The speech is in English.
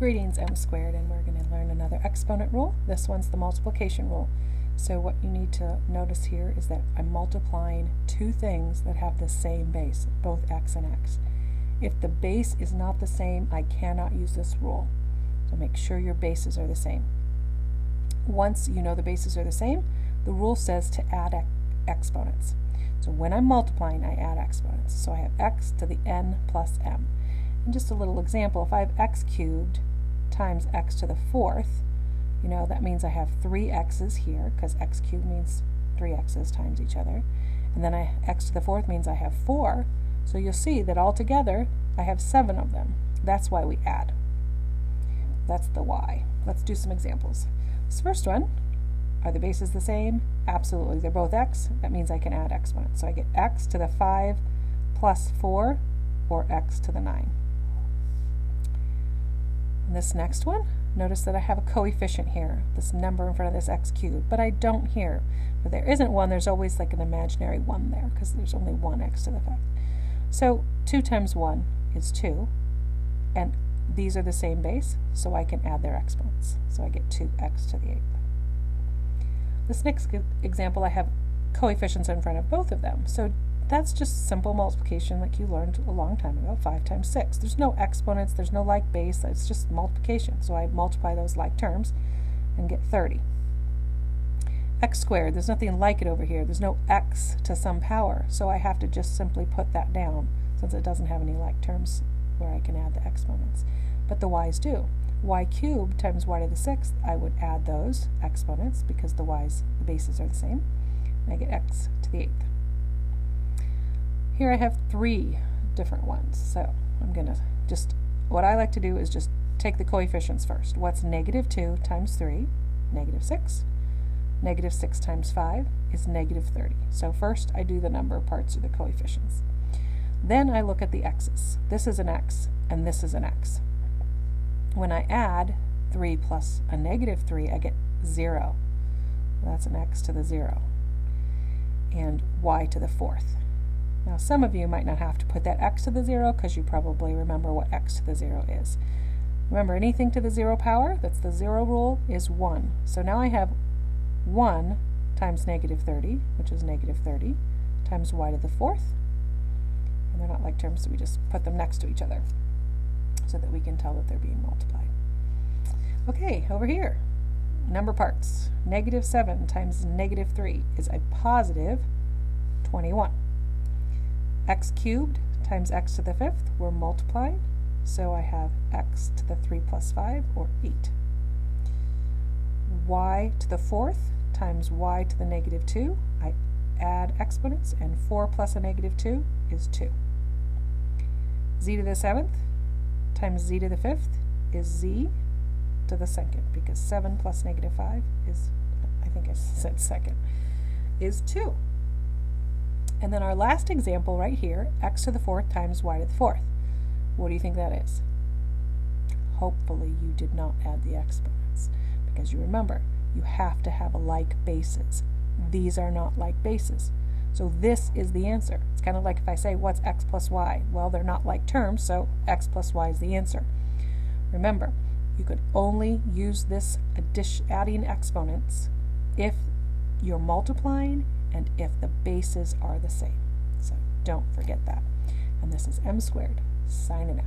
Greetings, M squared, and we're going to learn another exponent rule. This one's the multiplication rule. So what you need to notice here is that I'm multiplying two things that have the same base, both x and x. If the base is not the same, I cannot use this rule. So make sure your bases are the same. Once you know the bases are the same, the rule says to add exponents. So when I'm multiplying, I add exponents. So I have x to the n plus m. And just a little example, if I have x cubed times x to the fourth, you know, that means I have three x's here, because x cubed means three x's times each other. And then x to the fourth means I have 4. So you'll see that altogether I have 7 of them. That's why we add. That's the why. Let's do some examples. This first one, are the bases the same? Absolutely. They're both x. That means I can add exponents. So I get x to the 5 plus 4, or x to the 9. And this next one, notice that I have a coefficient here, this number in front of this x cubed, but I don't here. But there isn't one, there's always like an imaginary 1 there, because there's only one x to the 5. So 2 times 1 is 2, and these are the same base, so I can add their exponents. So I get 2x to the 8th. This next example, I have coefficients in front of both of them. So that's just simple multiplication like you learned a long time ago, 5 times 6. There's no exponents, there's no like base, it's just multiplication. So I multiply those like terms and get 30. X squared, there's nothing like it over here. There's no x to some power, so I have to just simply put that down since it doesn't have any like terms where I can add the exponents. But the y's do. Y cubed times y to the 6th, I would add those exponents because the bases are the same. And I get x to the 8th. Here I have 3 different ones, so I'm going to what I like to do is just take the coefficients first. What's negative 2 times 3? Negative 6. Negative 6 times 5 is negative 30. So first I do the number of parts of the coefficients. Then I look at the x's. This is an x, and this is an x. When I add 3 plus a negative 3, I get 0. That's an x to the 0. And y to the 4th. Now some of you might not have to put that x to the 0 because you probably remember what x to the 0 is. Remember, anything to the 0 power, that's the 0 rule, is 1. So now I have 1 times negative 30, which is negative 30, times y to the 4th. And they're not like terms, so we just put them next to each other so that we can tell that they're being multiplied. Okay, over here, number parts. Negative 7 times negative 3 is a positive 21. X cubed times x to the 5th, we're multiplying, so I have x to the 3 plus 5, or 8. Y to the 4th times y to the negative 2, I add exponents, and 4 plus a negative 2 is 2. Z to the 7th times z to the 5th is z to the 2nd, because 7 plus negative 5 is, I think I said second, is 2. And then our last example right here, x to the 4th times y to the 4th. What do you think that is? Hopefully you did not add the exponents, because you remember, you have to have like bases. These are not like bases. So this is the answer. It's kind of like if I say, what's x plus y? Well, they're not like terms, so x plus y is the answer. Remember, you could only use this adding exponents if you're multiplying and if the bases are the same. So don't forget that. And this is M squared, signing out.